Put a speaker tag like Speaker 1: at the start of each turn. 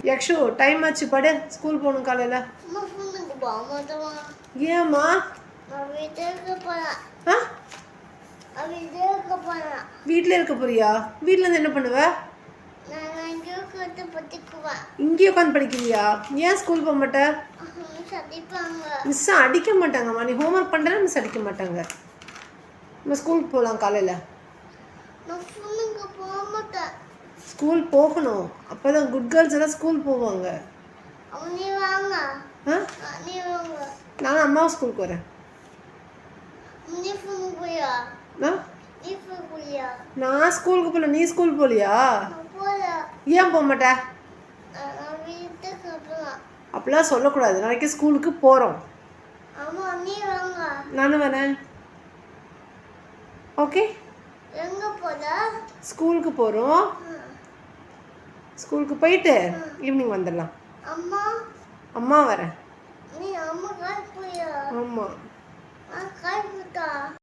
Speaker 1: யக்ஷு time ஆச்சு படு school போகணும் காலையில் ஏம்மா வீட்டில் இருக்க போறியா வீட்டில் இருந்து என்ன பண்ணுவ இங்கே உட்காந்து படிக்கிறியா ஏன் ஸ்கூல் போக மாட்டேன் மிஸ் அடிக்க மாட்டாங்கம்மா நீ ஹோம்ஒர்க் பண்ணுறேன் மிஸ் அடிக்க மாட்டாங்க நம்ம ஸ்கூலுக்கு போகலாம் காலையில் ஸ்கூல் போகணும் அப்போ தான் குட் கேர்ள்ஸ் எல்லாம் ஸ்கூல் போவாங்க நான் அம்மா ஸ்கூலுக்கு வரேன் நான் ஸ்கூலுக்கு போகல நீ ஸ்கூல் போகலையா ஏன் போக மாட்டே அப்படிலாம் சொல்லக்கூடாது நாளைக்கு ஸ்கூலுக்கு போகிறோம் நானும் வரேன் ஓகே ஸ்கூலுக்கு போகிறோம் ஸ்கூலுக்கு போயிட்டு ஈவினிங் வந்துடலாம் அம்மா வரேன் ஆமாம்